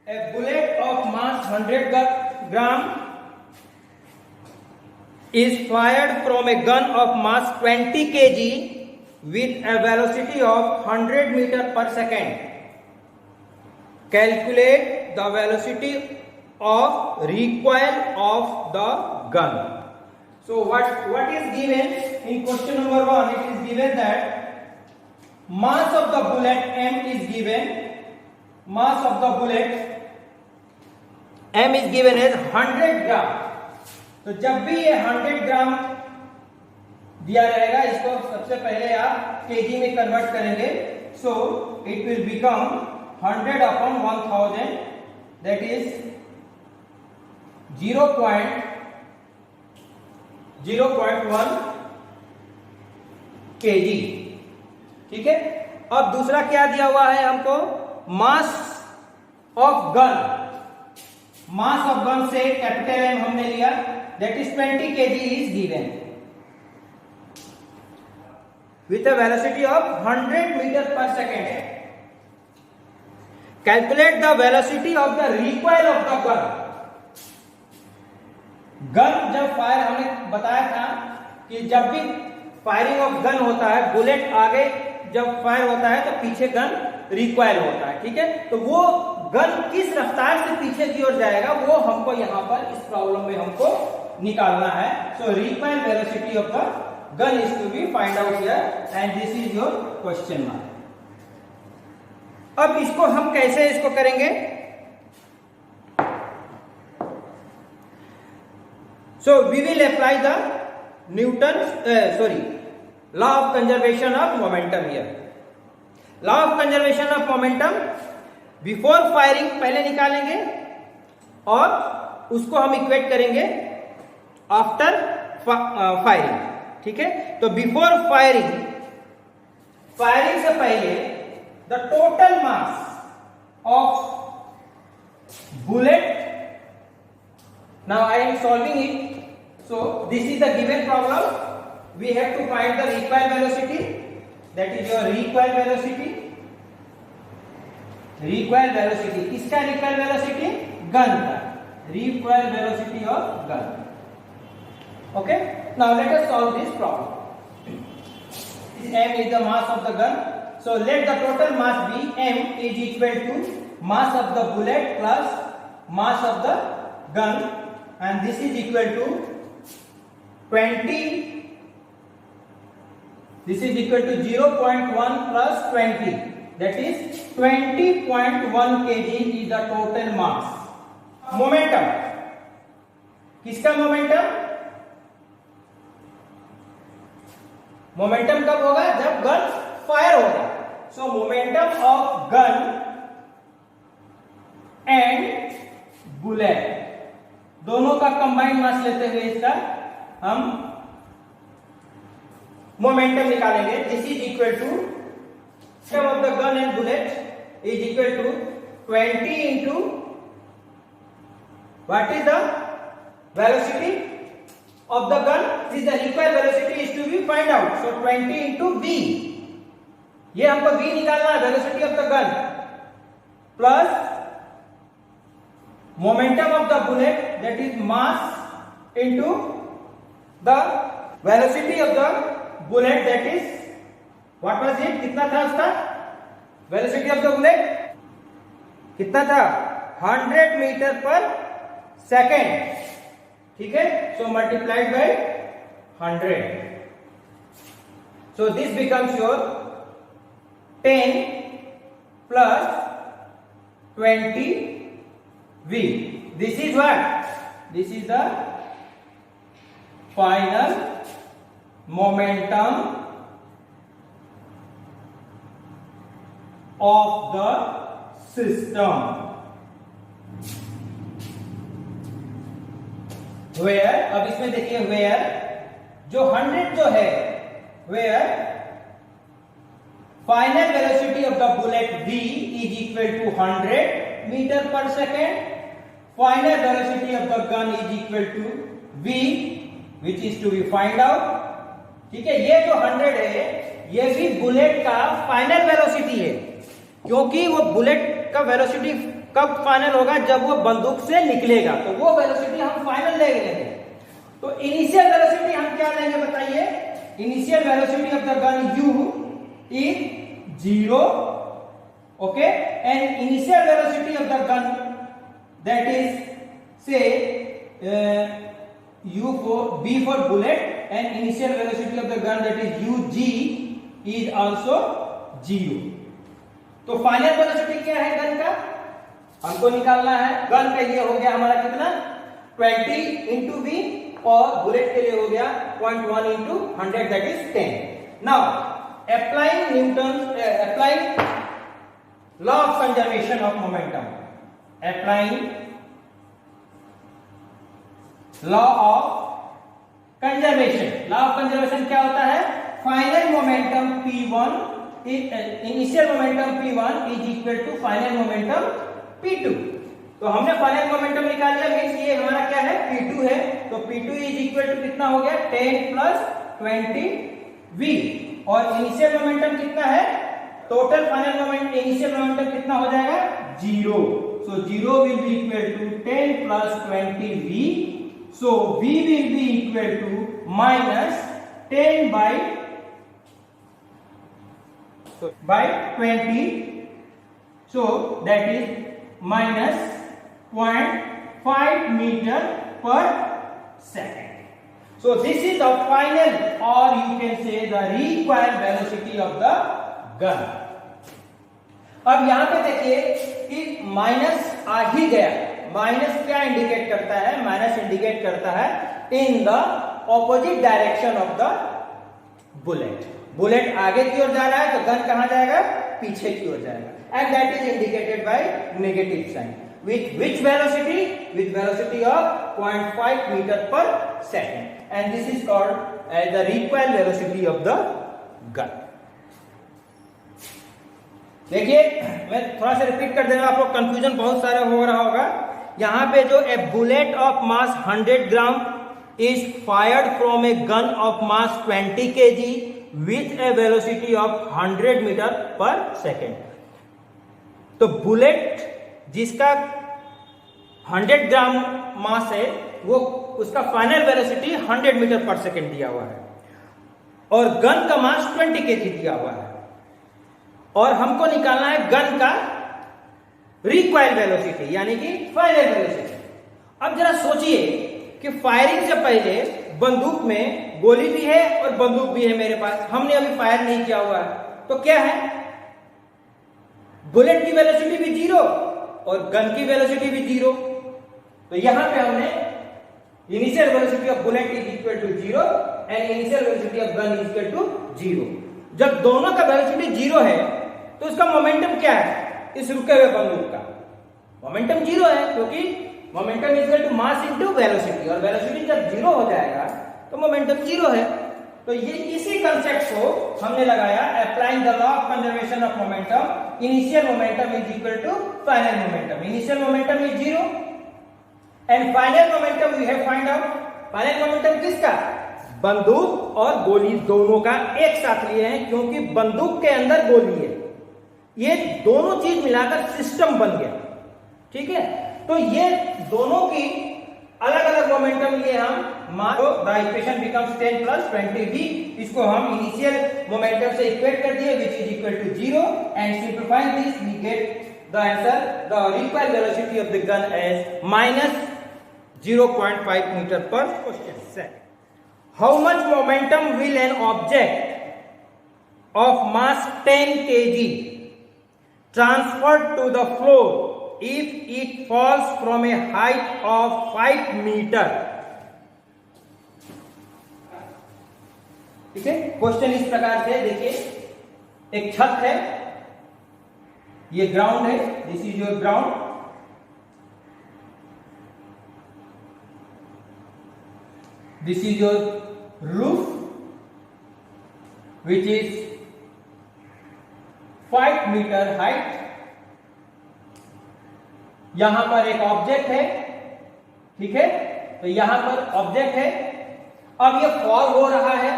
A bullet of mass 100 gram is fired from a gun of mass 20 kg with a velocity of 100 meter per second. Calculate the velocity of recoil of the gun. So what is given in question number 1? It is given that mass of the bullet M is given. Mass of the bullet M is given as 100 ग्राम. तो जब भी ये 100 ग्राम दिया रहेगा, इसको सबसे पहले आप केजी में कन्वर्ट करेंगे. So it will become 100 upon 1000, that is 0.1 KG. ठीक है. अब दूसरा क्या दिया हुआ है हमको? Mass of gun. Mass of gun से कैपिटल एम हमने लिया, that is 20 kg is given with a velocity of 100 metre per second. Calculate the velocity of the recoil of the gun. Gun जब फायर, हमने बताया था कि जब भी फायरिंग ऑफ गन होता है, बुलेट आगे जब फायर होता है तो पीछे गन रिकॉइल होता है. ठीक है. तो वो गन किस रफ्तार से पीछे की ओर जाएगा वो हमको यहां पर इस प्रॉब्लम में हमको निकालना है. So recoil velocity of the gun is to be find out here and this is your question mark. अब इसको हम कैसे इसको करेंगे? So we will apply the Newton law of conservation of momentum here. Law of conservation of momentum before firing पहले निकालेंगे और उसको हम इक्वेट करेंगे आफ्टर फायरिंग. ठीक है. तो बिफोर फायरिंग, फायरिंग से पहले the total mass of bullet. Now I am solving it. So this is the given problem. We have to find the recoil velocity, that is your recoil velocity. Recoil velocity किसका? Recoil velocity gun का. Recoil velocity of gun. Okay. Now let us solve this problem. m is the mass of the gun. So let the total mass be m is equal to mass of the bullet plus mass of the gun, and this is equal to 20. This is equal to 0.1 plus 20. That is 20.1 kg is the total mass. Momentum. किसका momentum? Momentum कब होगा? जब gun fire होगा. So momentum of gun and bullet दोनों का combined मास लेते हुए इसका हम मोमेंटम निकालेंगे. This is equal to sum of the gun and bullet is equal to 20 into what is the velocity of the gun? This is the recoil velocity is to be find out. So 20 into v. ये हमको v निकालना है, velocity of the gun plus momentum of the bullet, that is mass into the velocity of the bullet, that is what was it? कितना था उसका? Velocity of the bullet कितना था? 100 metre per second. ठीक है. So multiplied by 100. So this becomes your 10 plus 20 v. This is what? This is the final momentum of the system. Where, अब इसमें देखिए where जो 100 जो है, where final velocity of the bullet v is equal to 100 meter per second. Final velocity of the gun is equal to v, which is to be find out. ठीक है. ये जो 100 है ये भी बुलेट का फाइनल वेलोसिटी है, क्योंकि वो बुलेट का वेलोसिटी कब फाइनल होगा? जब वो बंदूक से निकलेगा, तो वो वेलोसिटी हम फाइनल ले लेंगे। तो इनिशियल वेलोसिटी हम क्या लेंगे बताइए? Initial velocity of the gun u is 0, okay, and initial velocity of the gun, that is say b for bullet, and initial velocity of the gun, that is ug, is also 0. तो final velocity क्या है gun का? हमको निकालना है। Gun का ये हो गया हमारा कितना? 20 इंटू बी, और बुलेट के लिए हो गया 0.1 into 100, that is 10. Now applying law of conservation of momentum. Applying law of conservation. Law of conservation क्या होता है? Final momentum P1 initial momentum P1 is equal to final momentum P2. तो हमने फाइनल मोमेंटम निकाल लिया, means ये हमारा क्या है? P2 है। तो P2 इज इक्वल टू कितना हो गया? 10 प्लस 20 v, और इनिशियल मोमेंटम कितना है? Total final moment initial momentum कितना हो जाएगा? 0. So 0 will be equal to 10 plus 20 v. So v will be equal to minus 10 by 20. So that is minus 0.5 meter per second. So this is the final, or you can say the required velocity of the gun. अब यहां पे देखिए कि minus आ ही गया। Minus क्या indicate करता है? Minus indicate करता है in the opposite direction of the bullet. Bullet आगे की ओर जा रहा है, तो गन कहां जाएगा? पीछे की ओर जाएगा, and that is indicated by negative sign. With which velocity? With velocity of 0.5 meter per second, and this is called as the recoil velocity of the gun. देखिए मैं थोड़ा सा रिपीट कर देना, आपको कंफ्यूजन बहुत सारा हो रहा होगा। यहां पे जो a bullet of mass 100 gram is fired from a gun of mass 20 kg with a velocity of 100 meter per second. तो बुलेट जिसका 100 ग्राम मास है, वो उसका final velocity 100 metre per second दिया हुआ है, और गन का मास 20 केजी दिया हुआ है, और हमको निकालना है गन का रिक्वायर्ड वेलोसिटी, यानी कि फाइनल वेलोसिटी. अब जरा सोचिए कि फायरिंग से पहले बंदूक में गोली भी है और बंदूक भी है मेरे पास, हमने अभी फायर नहीं किया हुआ है, तो क्या है? बुलेट की वेलोसिटी भी 0 और गन की वेलोसिटी भी 0. तो यहां पे हमने initial velocity of bullet is equal to 0 and initial velocity of gun is equal to 0. जब दोनों का वेलोसिटी 0 है, तो इसका मोमेंटम क्या है? इस रुके हुए बंदूक का मोमेंटम 0 है, क्योंकि momentum is equal to mass into velocity, और वेलोसिटी जब 0 हो जाएगा तो मोमेंटम 0 है. तो ये इसी कंसेप्ट को हमने लगाया, applying the law of conservation of momentum. Initial momentum is equal to final momentum. Initial momentum is 0 and final momentum we have find out. Final momentum किसका? बंदूक और गोली दोनों का एक साथ लिए हैं, क्योंकि बंदूक के अंदर गोली है. ये दोनों चीज मिलाकर सिस्टम बन गया, ठीक है. तो ये दोनों की अलग अलग मोमेंटम लिए हम मान लो, the equation becomes 10 plus 20v. इसको हम इनिशियल मोमेंटम से इक्वेट कर दिए, which is equal to 0, and simplifying this we get the answer, the required velocity of the gun as minus 0.5 metre per second. How much momentum will an object of mass 10 kg transfer to the floor if it falls from a height of 5 meter? ठीक है, question इस प्रकार से देखिए, एक छत है, ये ग्राउंड है, this is your ground, this is your roof which is 5 metre height. यहां पर एक ऑब्जेक्ट है, ठीक है, तो यहां पर ऑब्जेक्ट है. अब ये फॉल हो रहा है,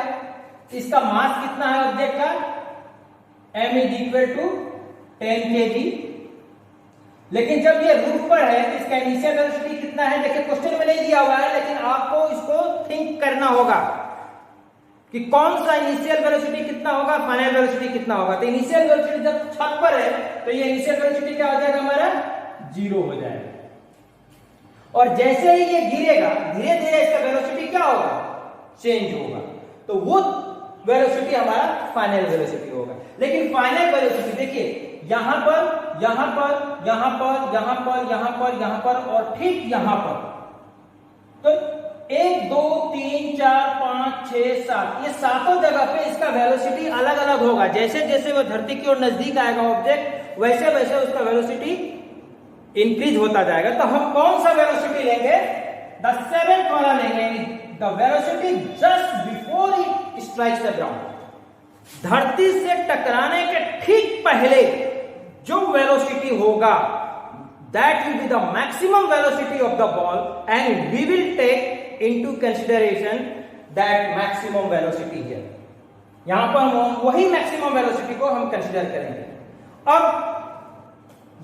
इसका मास कितना है ऑब्जेक्ट का? m is equal to 10 kg. लेकिन जब ये रूफ पर है तो इसका इनिशियल वेलोसिटी कितना है? देखिए क्वेश्चन में नहीं दिया हुआ है, लेकिन आपको इसको थिंक करना होगा कि कौन सा इनिशियल वेलोसिटी कितना होगा, फाइनल वेलोसिटी कितना होगा। तो इनिशियल वेलोसिटी जब छत पर है तो ये इनिशियल वेलोसिटी क्या हो जाएगा हमारा? 0 हो जाएगा। और जैसे ही ये गिरेगा धीरे धीरे इसका वेलोसिटी क्या होगा? चेंज होगा। तो वो वेलोसिटी हमारा फाइनल वेलोसिटी होगा। लेकिन फाइनल वेलोसिटी देखिए यहां पर, यहां पर, यहां पर, यहां पर, यहां पर, यहां पर और ठीक यहां पर, तो 1 2 3 4 5 6 7 ये सातों जगह पे इसका वेलोसिटी अलग अलग होगा। जैसे जैसे वो धरती की ओर नजदीक आएगा ऑब्जेक्ट, वैसे वैसे उसका वेलोसिटी इंक्रीज होता जाएगा। तो हम कौन सा वेलोसिटी लेंगे? द 7th वाला लेंगे, the velocity just before it strikes the ground. धरती से टकराने के ठीक पहले जो वेलोसिटी होगा, that will be the maximum velocity of the ball and we will take into consideration that maximum velocity here. यहां पर हम वही मैक्सिमम वेलोसिटी को हम कंसीडर करेंगे। अब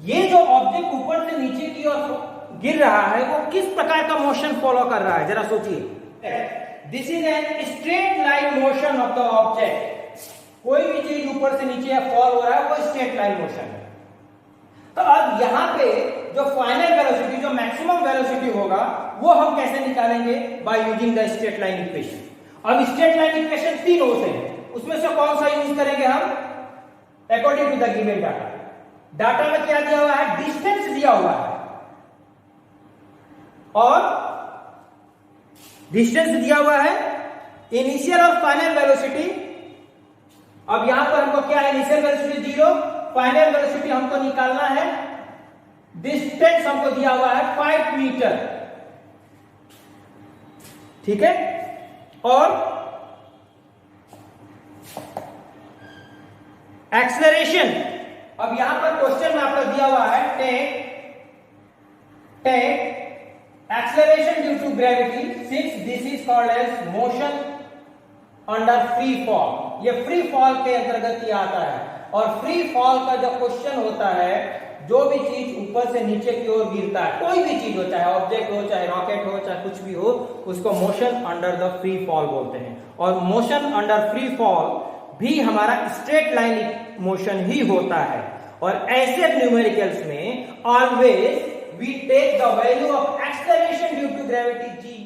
ये जो ऑब्जेक्ट ऊपर से नीचे की ओर गिर रहा है वो किस प्रकार का मोशन फॉलो कर रहा है, जरा सोचिए। This is an straight line motion of the object. कोई भी चीज ऊपर से नीचे फॉल हो रहा है वो स्ट्रेट लाइन मोशन है। तो अब यहां पे जो फाइनल वेलोसिटी, जो मैक्सिमम वेलोसिटी होगा, वो हम कैसे निकालेंगे? By using the straight line equation. अब स्ट्रेट लाइन इक्वेशन 3 होते हैं, उसमें से कौन सा यूज करेंगे हम? According to the given data. Data में क्या दिया हुआ है? डिस्टेंस दिया हुआ है और डिस्टेंस दिया हुआ है, इनिशियल और फाइनल वेलोसिटी। अब यहां पर हमको क्या है? इनिशियल वेलोसिटी 0, फाइनल वेलोसिटी हमको निकालना है। डिस्टेंस हमको दिया हुआ है 5 मीटर, ठीक है। और एक्सेलरेशन, अब यहां पर क्वेश्चन में आपको दिया हुआ है take acceleration due to gravity, since this is called as motion under free fall. ये फ्री फॉल के अंतर्गत ही आता है। और फ्री फॉल का जो क्वेश्चन होता है, जो भी चीज ऊपर से नीचे की ओर गिरता है, कोई भी चीज हो, चाहे ऑब्जेक्ट हो, चाहे रॉकेट हो, चाहे कुछ भी हो, उसको motion under the free fall बोलते हैं। और मोशन अंडर फ्री फॉल भी हमारा स्ट्रेट लाइन मोशन ही होता है। और ऐसे न्यूमेरिकल्स में always we take the value of acceleration due to gravity g।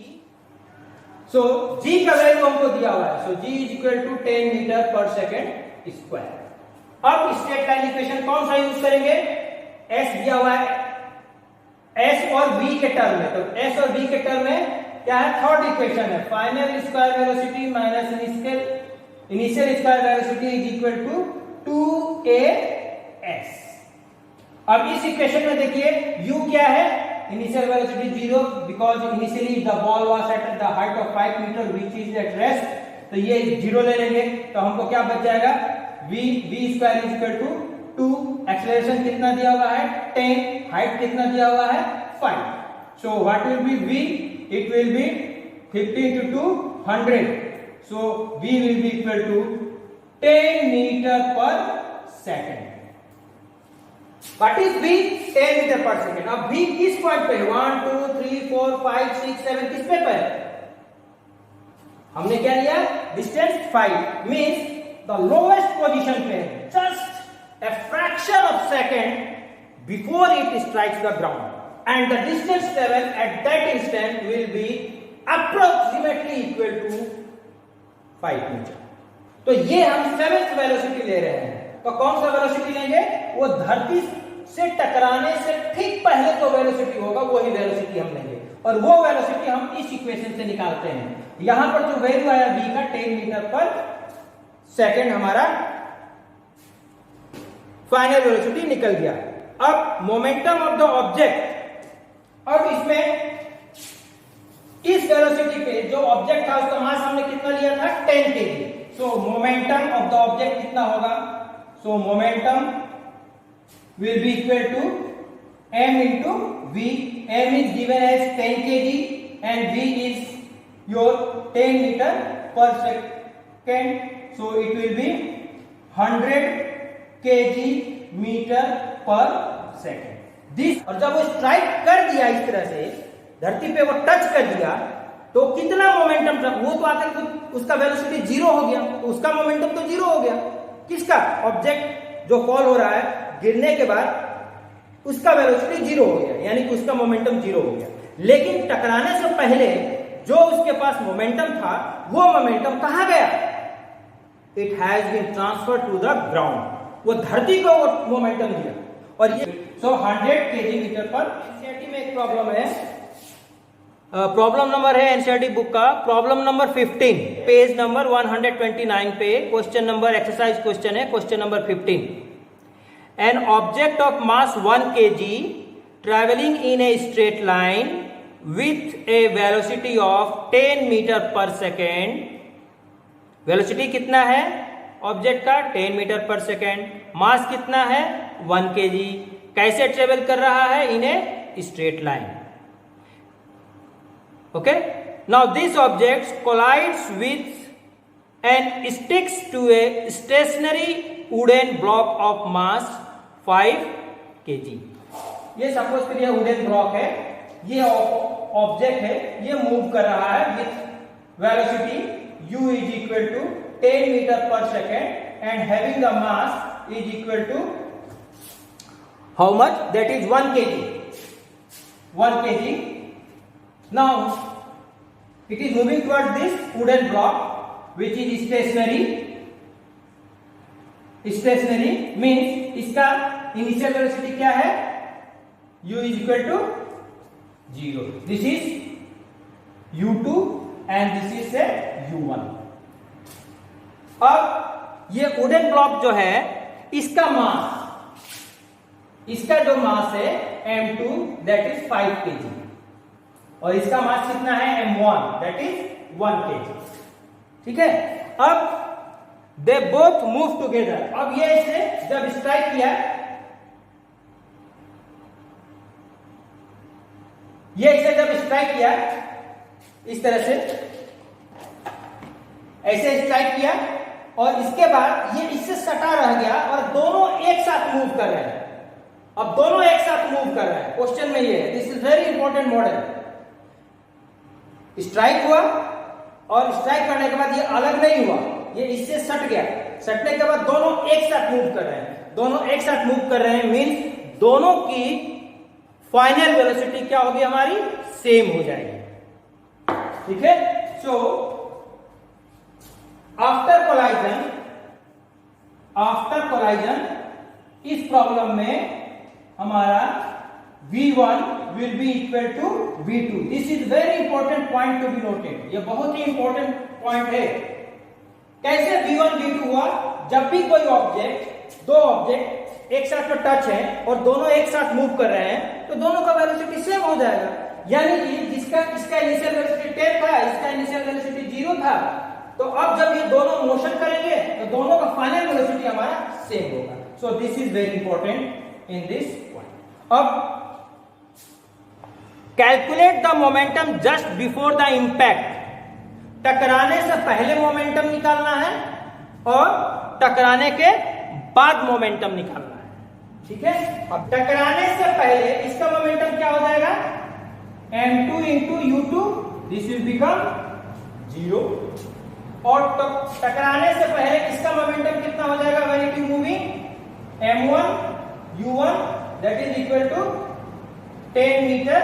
So g का वैल्यू हमको दिया हुआ है, so g is equal to 10 metre per second square. अब स्ट्रेट लाइन इक्वेशन कौन सा यूज करेंगे? s दिया हुआ है, s और v के टर्म में। तो s और v के टर्म में क्या है? थर्ड इक्वेशन है, final square velocity minus initial square velocity is equal to 2as। अब इस इक्वेशन में देखिए u क्या है? Initial velocity 0 because initially the ball was at the height of 5 metre which is at rest. तो ये 0 ले लेंगे तो हमको क्या बच जाएगा? v square is equal to 2, acceleration कितना दिया हुआ है? 10, हाइट कितना दिया हुआ है? 5। So what will be v? It will be 50 into 2 100। So v will be equal to 10 metre per second. What is v? 10 metre per second. अब v किस पॉइंट पे है? 1 2 3 4 5 6 7 किस पे है? हमने क्या लिया? Distance 5 means the lowest position पे, just a fraction of second before it strikes the ground, and the distance traveled at that instant will be approximately equal to 5 meter। तो ये हम 7th वेलोसिटी ले रहे हैं। तो कौन सा वेलोसिटी लेंगे? वो धरती से टकराने से ठीक पहले जो वेलोसिटी होगा वही वेलोसिटी हम लेंगे, और वो वेलोसिटी हम इस इक्वेशन से निकालते हैं। यहां पर जो वैल्यू आया v का 10 मीटर पर सेकेंड हमारा फाइनल वेलोसिटी निकल गया। अब मोमेंटम ऑफ द ऑब्जेक्ट, अब इसमें इस वेलोसिटी पे जो ऑब्जेक्ट था उसका मास हमने कितना लिया था? 10 kg। So momentum of the object कितना होगा? So momentum will be equal to m into v। m is given as 10 kg and v is your 10 meter per second। So it will be 100 kg meter per second। This, और जब वो strike कर दिया इस तरह से, धरती पे वो टच कर दिया, तो कितना मोमेंटम था, वो तो आकर उसका वेलोसिटी जीरो हो गया, तो उसका मोमेंटम तो जीरो हो गया। किसका? ऑब्जेक्ट जो फॉल हो रहा है गिरने के बाद, उसका वेलोसिटी जीरो हो गया, यानी कि उसका मोमेंटम जीरो हो गया। लेकिन टकराने से पहले जो उसके पास मोमेंटम था, वो मोमेंटम कहां गया? It has been transfer to the ground, वो धरती को वो मोमेंटम दिया। और ये 100 kg मीटर पर। एनसीईआरटी में एक प्रॉब्लम है, प्रॉब्लम नंबर है एनसीईआरटी बुक का प्रॉब्लम नंबर 15, पेज नंबर 129 पे क्वेश्चन नंबर, एक्सरसाइज क्वेश्चन है, question number 15। An object of mass 1 kg travelling in a straight line with a velocity of 10 metre per second. Velocity कितना है object का? 10 metre per second. मास कितना है? 1 kg। कैसे travel कर रहा है? In a straight line. Okay, now this object collides with and sticks to a stationary wooden block of mass 5 kg। ये सपोज करिए वुडन ब्लॉक है, ये ऑब्जेक्ट है, ये मूव कर रहा है with velocity u is equal to 10 meter per second and having the mass is equal to how much? That is 1 kg. 1 kg. Now it is moving towards this wooden block which is stationary. Stationary means इसका initial velocity क्या है? u is equal to 0. This is u2 and this is a u1। अब ये wooden block जो है, इसका मास, इसका जो मास है m2 दैट इज 5 kg, और इसका मास कितना है? m1 that is 1 kg। ठीक है, अब दे बोथ मूव टुगेदर। अब ये इसे जब स्ट्राइक किया, ये इसे जब स्ट्राइक किया इस तरह से, ऐसे स्ट्राइक किया, और इसके बाद ये इससे सटा रह गया और दोनों एक साथ मूव कर रहे हैं। अब दोनों एक साथ मूव कर रहे हैं, क्वेश्चन में ये है, this is very important model. Strike हुआ और स्ट्राइक करने के बाद ये अलग नहीं हुआ, ये इससे सट गया, सटने के बाद दोनों एक साथ मूव कर रहे हैं। दोनों एक साथ मूव कर रहे हैं मीन्स दोनों की फाइनल वेलोसिटी क्या होगी? हमारी सेम हो जाएगी। ठीक है, सो आफ्टर कोलाइजन इस प्रॉब्लम में हमारा V1 will be equal to V2। This is very important point to be noted, ये बहुत ही इंपॉर्टेंट पॉइंट है। कैसे V1 V2 हुआ? जब भी कोई ऑब्जेक्ट, दो ऑब्जेक्ट एक साथ में टच है और दोनों एक साथ मूव कर रहे हैं, तो दोनों का वेलोसिटी सेम हो जाएगा। यानी कि जिसका इसका इनिशियल वेलोसिटी 10 था, इसका इनिशियल वेलोसिटी 0 था, तो अब जब ये दोनों मोशन करेंगे तो दोनों का फाइनल वेलोसिटी हमारा सेम होगा। So this is very important in this point. अब calculate the momentum just before the impact. टकराने से पहले मोमेंटम निकालना है और टकराने के बाद मोमेंटम निकालना है। ठीक है, अब टकराने से पहले इसका मोमेंटम क्या हो जाएगा? m2 into u2, this will become 0। और टकराने से पहले इसका मोमेंटम कितना हो जाएगा? When it is moving, m1 u1 that is equal to 10 metre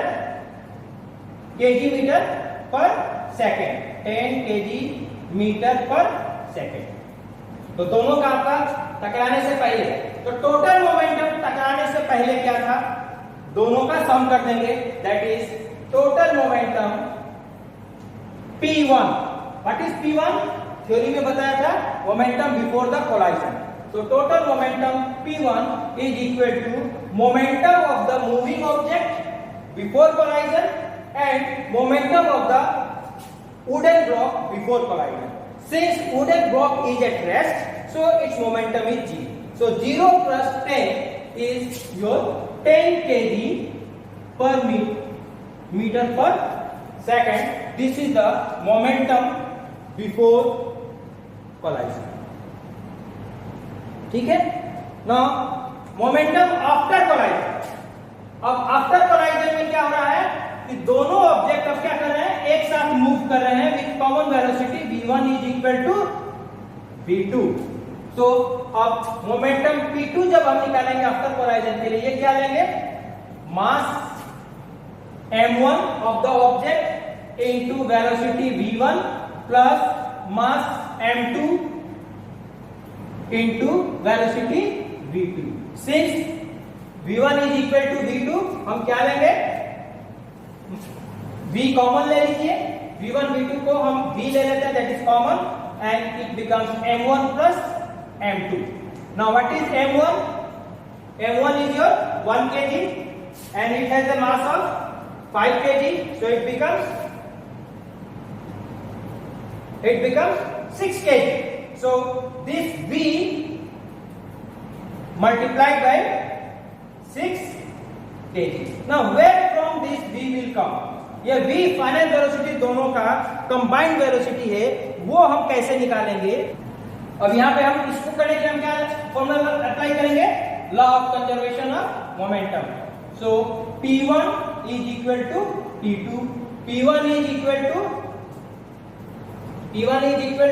kg metre per second, 10 kg metre per second. तो दोनों का आपका टकराने से पहले, तो टोटल मोमेंटम टकराने से पहले क्या था? दोनों का सम कर देंगे, that is total momentum P1। What is P1? Theory में बताया था, मोमेंटम बिफोर द कोलाइजन। तो total momentum P1 is equal to momentum of the moving object before collision and momentum of the wooden block before collision. Since wooden block is at rest, so its momentum is 0. So 0 plus 10 is your 10 kg per meter per second. This is the momentum before collision. ठीक है? Now momentum after collision. अब after collision में क्या हो रहा है कि दोनों ऑब्जेक्ट अब क्या कर रहे हैं, एक साथ मूव कर रहे हैं with common velocity v1 is equal to v2। तो अब मोमेंटम p2 जब हम निकालेंगे आफ्टर कोलाइजन के लिए, ये क्या लेंगे, mass m1 of the object into velocity v1 plus mass m2 into velocity v2। Since v1 is equal to v2, हम क्या लेंगे, v कॉमन ले लीजिए, v1 v2 को हम v ले लेते हैं, that is common, and it becomes m1 plus m2। Now what is m1? m1 is your 1 kg and it has a mass of 5 kg, so it becomes 6 kg. So this v multiplied by 6 kg. Now where from this v will come? ये v final velocity दोनों का combined velocity है, वो हम कैसे निकालेंगे? अब यहाँ पे हम इसको करने के लिए हम क्या फॉर्मूला अप्लाई करेंगे, law of conservation of momentum. So P1 is equal to P2, P1 is equal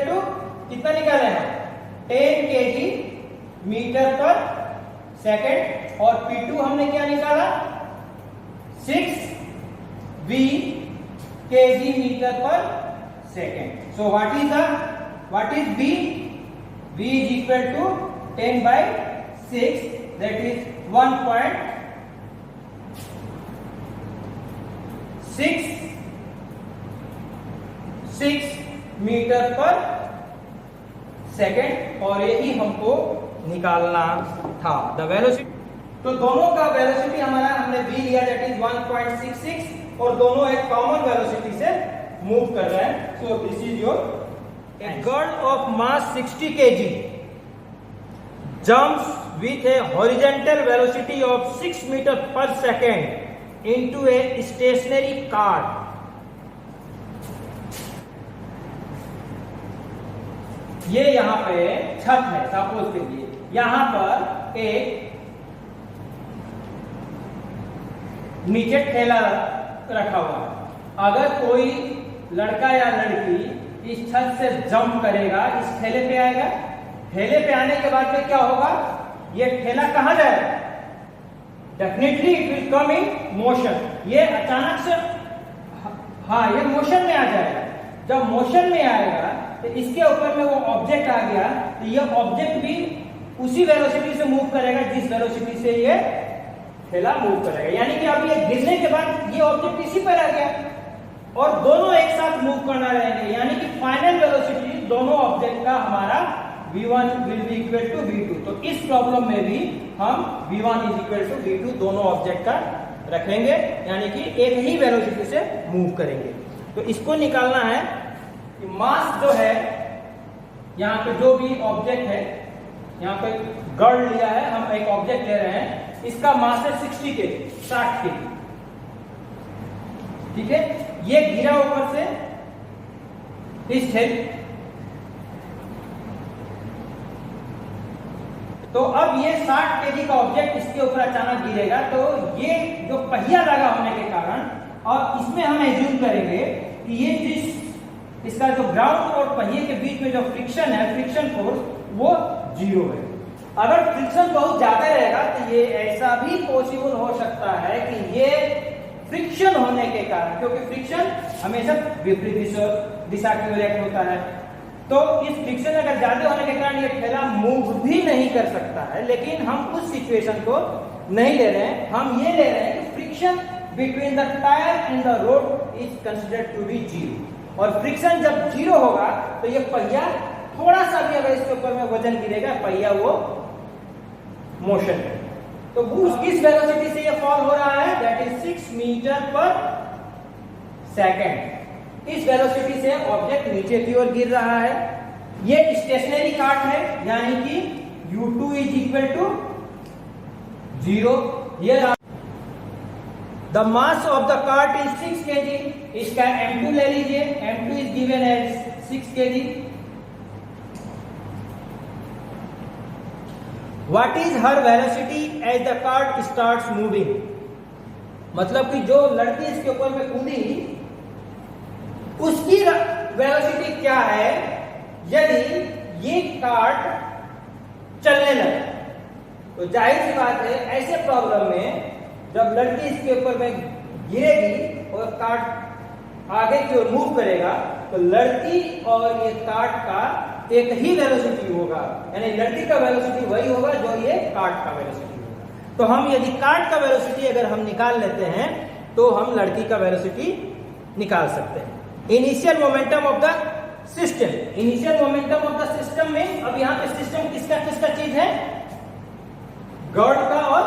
to कितना निकाले हैं, 10 kg मीटर पर सेकेंड, और P2 हमने क्या निकाला, 6 v kg metre per second. So what is v? v is equal to 10 by 6, that is 1.66 metre per second, और यही हमको निकालना था द वेलोसिटी। तो दोनों का वेलोसिटी हमारा हमने v लिया, दैट इज 1.66, और दोनों एक कॉमन वेलोसिटी से मूव कर रहे हैं। सो this is your A girl of mass 60 kg jumps with a horizontal velocity of 6 meter per second into a stationary car. ये यहां पे छत है, सपोज कीजिए यहां पर एक नीचे ठेला रखा हुआ है। अगर कोई लड़का या लड़की इस छत से जंप करेगा, इस ठेले पे आएगा, ठेले पे आने के बाद में क्या होगा, ये ठेला कहां जाएगा, definitely it will come in motion. ये अचानक से ये मोशन में आ जाएगा। जब मोशन में आएगा तो इसके ऊपर में वो ऑब्जेक्ट आ गया, तो ये ऑब्जेक्ट भी उसी वेलोसिटी से मूव करेगा जिस वेलोसिटी से ये ठेला मूव करेगा। यानी कि अब ये गिरने के बाद ये ऑब्जेक्ट इसी पर आ गया और दोनों एक साथ मूव करना रहेंगे, यानी कि फाइनल वेलोसिटी दोनों ऑब्जेक्ट का हमारा v1 will be equal to v2। तो इस प्रॉब्लम में भी हम v1 is equal to v2 दोनों ऑब्जेक्ट का रखेंगे, यानी कि एक ही वेलोसिटी से मूव करेंगे। तो इसको निकालना है कि मास जो है, यहाँ पे जो भी ऑब्जेक्ट है, यहाँ पे गर्ल लिया है, हम एक ऑब्जेक्ट ले रहे हैं, इसका मास है 60 kg, 60 kg, ठीक है। ये गिरा ऊपर से इस ठेल, तो अब ये 60 kg का ऑब्जेक्ट इसके ऊपर अचानक गिरेगा, तो ये जो पहिया लगा होने के कारण, और इसमें हम एज्यूम करेंगे कि ये इसका जो ग्राउंड और पहिए के बीच में जो फ्रिक्शन है, फ्रिक्शन फोर्स, वो 0 है। अगर फ्रिक्शन बहुत ज्यादा रहेगा तो ये ऐसा भी पॉसिबल हो सकता है कि ये फ्रिक्शन होने के कारण, क्योंकि फ्रिक्शन हमेशा विपरीत दिशा की ओर एक्ट होता है, तो इस फ्रिक्शन अगर ज्यादा होने के कारण ये ठेला मूव भी नहीं कर सकता है। लेकिन हम उस सिचुएशन को नहीं ले रहे हैं, हम ये ले रहे हैं कि friction between the tyre and the road is considered to be 0, और फ्रिक्शन जब 0 होगा तो ये पहिया थोड़ा सा भी अगर इसके ऊपर में वजन गिरेगा, पहिया वो मोशन है। तो किस वेलोसिटी से ये फॉल हो रहा है, that is 6 metre per second. इस वेलोसिटी से ऑब्जेक्ट नीचे की ओर गिर रहा है। ये स्टेशनरी कार्ट है, यानी कि u2 is equal to 0। The mass of the cart is 6 kg, इसका m2 ले लीजिए, m2 is given as 6 kg। What is her velocity as the cart starts moving? मतलब कि जो लड़की इसके ऊपर में कूदी उसकी वेलोसिटी क्या है यदि ये कार्ट चलने लगे। तो जाहिर सी बात है ऐसे प्रॉब्लम में जब लड़की इसके ऊपर में गिरेगी और कार्ट आगे की ओर मूव करेगा तो लड़की और ये कार्ट का एक ही वेलोसिटी होगा, यानी लड़की का वेलोसिटी वही होगा जो ये कार्ट का वेलोसिटी होगा। तो हम यदि कार्ट का वेलोसिटी अगर हम निकाल लेते हैं तो हम लड़की का वेलोसिटी निकाल सकते हैं। Initial momentum of the system, initial momentum of the system में अब यहां पे सिस्टम किसका किसका चीज है, गर्ड का और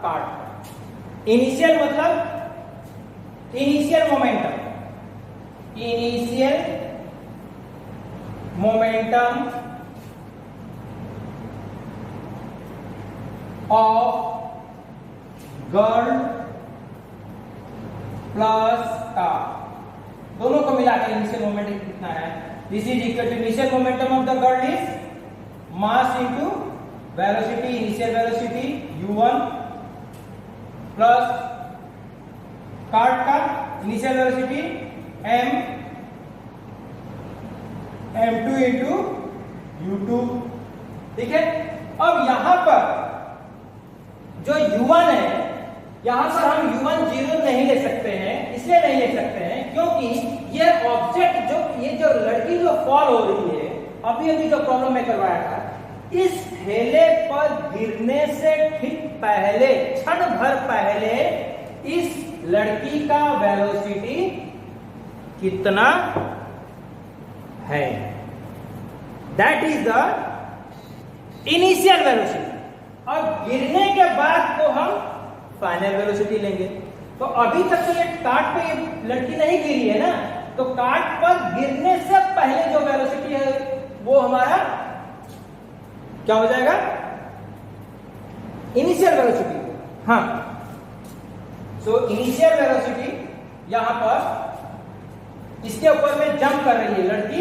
कार्ट का। इनिशियल मतलब initial momentum, initial momentum of girl plus cart, दोनों को मिला के इनिशियल मोमेंटम कितना है, this is equal to initial momentum of the girl is mass into velocity, initial velocity u1 plus cart का initial velocity m2 into u2। ठीक है, अब यहां पर जो u1 है यहां पर हम u1 जीरो नहीं ले सकते हैं, इसलिए नहीं ले सकते हैं क्योंकि ये ऑब्जेक्ट जो लड़की जो फॉल हो रही है, अभी जो प्रॉब्लम में करवाया था, इस ठेले पर गिरने से ठीक पहले, क्षण भर पहले इस लड़की का वेलोसिटी कितना है, that is the initial velocity. और गिरने के बाद को हम फाइनल वेलोसिटी लेंगे। तो अभी तक तो ये कार्ट पे ये लड़की नहीं गिरी है ना, तो कार्ट पर गिरने से पहले जो वेलोसिटी है वो हमारा क्या हो जाएगा, इनिशियल वेलोसिटी। हाँ, सो इनिशियल वेलोसिटी यहां पर इसके ऊपर में जंप कर रही है लड़की,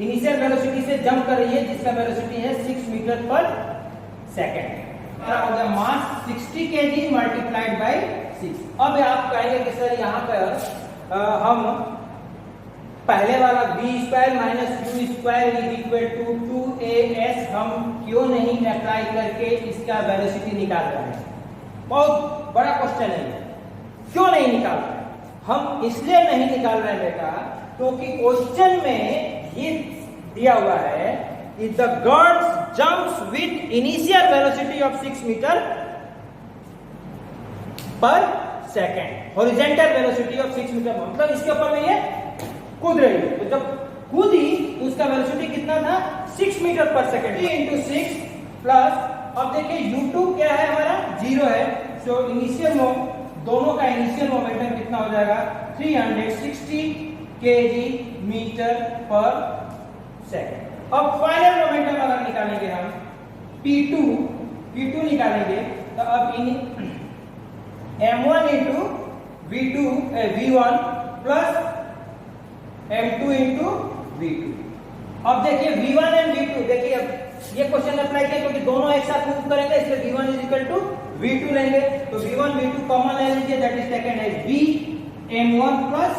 इनिशियल वेलोसिटी से जंप कर रही है जिसका वेलोसिटी है 6 मीटर पर सेकेंड। हो गया मास 60 kg मल्टीप्लाइड बाय 6। अब आप कहेंगे कि सर यहाँ पर हम पहले वाला b square minus u square is equal to 2as हम क्यों नहीं अप्लाई करके इसका वेलोसिटी निकाल रहे हैं। बहुत बड़ा क्वेश्चन है, क्यों नहीं निकाल रहे हैं? हम इसलिए नहीं निकाल रहे हैं बेटा क्योंकि क्वेश्चन में ये दिया हुआ है if the girl jumps with initial velocity of 6 meter per second, horizontal velocity of 6 meter, मतलब इसके ऊपर में ये कूद रही है। तो जब कूदी उसका वेलोसिटी कितना था, 6 metre per second. 3 into 6 plus, अब देखिए u2 क्या है हमारा, 0 है। सो इनिशियल दोनों का इनिशियल मोमेंटम कितना हो जाएगा, 360 kg मीटर पर सेकेंड। अब फाइनल मोमेंटम अगर निकालेंगे हम P2 निकालेंगे तो अब m1 into v1 plus m2 into v2। अब देखिए v1 एंड v2, देखिए अब ये क्वेश्चन अप्लाई किया क्योंकि दोनों एक साथ मूव करेंगे इसलिए v1 is equal to v2 लेंगे। तो v1 v2 कॉमन ले लीजिए, दैट इज सेकंड है v m1 प्लस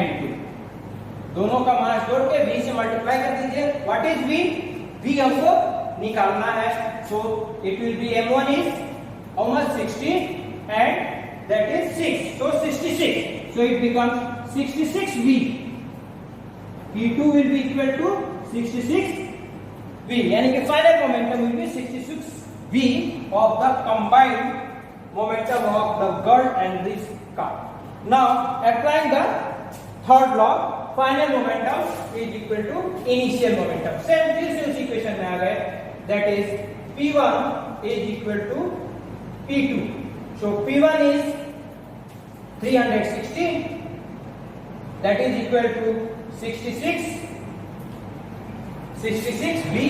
m2, दोनों का मास जोड़ के v से मल्टीप्लाई कर दीजिए। What is v? v हमको निकालना है, so it will be m1 is how much, 60 and that is 6, so 66, so it becomes 66v। p2 will be equal to 66v, यानी कि final momentum will be 66v of the combined momentum of the girl and this car. Now applying the third law, final momentum is equal to initial momentum. Same फिर से उसी इक्वेशन में आ गए, that is P1 is equal to P2। So P1 is 360, that is equal to 66v।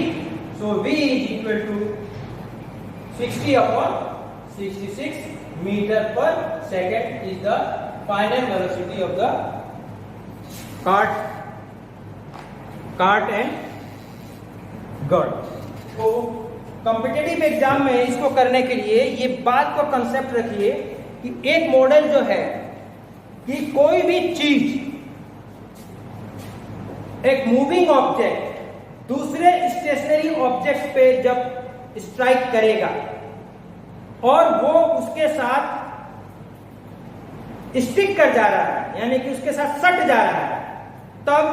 So v is equal to 60 upon 66 metre per second is the final velocity of the cart and girl. तो competitive exam में इसको करने के लिए ये बात को concept रखिए कि एक मॉडल जो है कि कोई भी चीज, एक मूविंग ऑब्जेक्ट दूसरे स्टेशनरी ऑब्जेक्ट पे जब स्ट्राइक करेगा और वो उसके साथ स्टिक कर जा रहा है, यानी कि उसके साथ सट जा रहा है, तब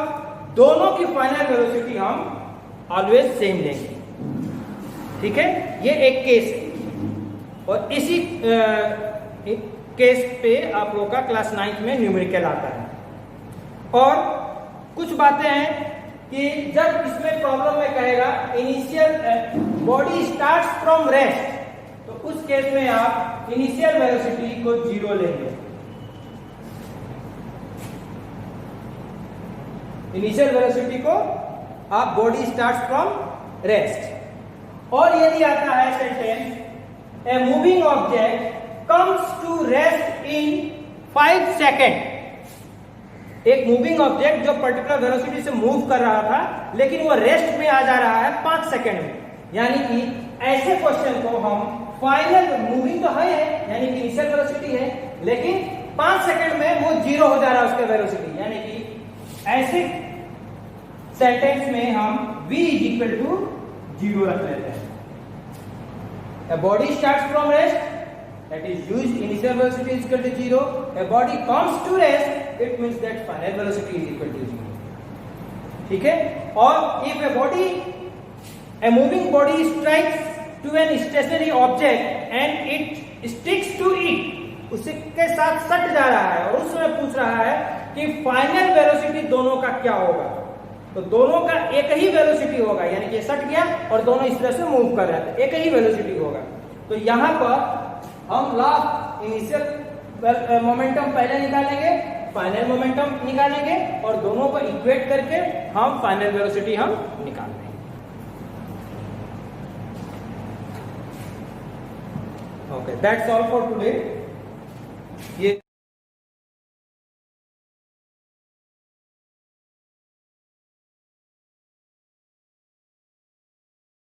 दोनों की फाइनल वेलोसिटी हम ऑलवेज सेम लेंगे। ठीक है, ये एक केस है और इसी केस पे आप लोगों का क्लास 9th में न्यूमेरिकल आता है। और कुछ बातें हैं कि जब इसमें प्रॉब्लम में कहेगा initial body starts from rest, तो उस केस में आप इनिशियल वेलोसिटी को 0 लेंगे। इनिशियल वेलोसिटी को आप बॉडी स्टार्ट्स फ्रॉम रेस्ट। और यदि आता है sentence a moving object comes to rest in 5 second, एक मूविंग ऑब्जेक्ट जो पर्टिकुलर वेलोसिटी से मूव कर रहा था लेकिन वो रेस्ट में आ जा रहा है 5 सेकेंड में, यानी कि ऐसे क्वेश्चन को हम फाइनल मूविंग तो है यानी कि इनिशियल वेलोसिटी है, लेकिन 5 सेकेंड में वो 0 हो जा रहा है उसके वेलोसिटी, यानी कि ऐसे सेंटेंस में हम v = 0 रख लेते हैं। A body starts from rest, that is used initial velocity is equal to 0. A body comes to rest, it means that final velocity is equal to 0. ठीक है, और if a moving body strikes to an stationary object and it sticks to it, उसके साथ सट जा रहा है और उसमें पूछ रहा है कि फाइनल वेलोसिटी दोनों का क्या होगा, तो दोनों का एक ही वेलोसिटी होगा, यानी कि सट गया और दोनों इस तरह से मूव कर रहे थे, एक ही वेलोसिटी होगा। तो यहां पर हम लास्ट इनिशियल मोमेंटम पहले निकालेंगे, फाइनल मोमेंटम निकालेंगे और दोनों को इक्वेट करके हम फाइनल वेलोसिटी हम निकाल लेंगे। Okay, that's all for today.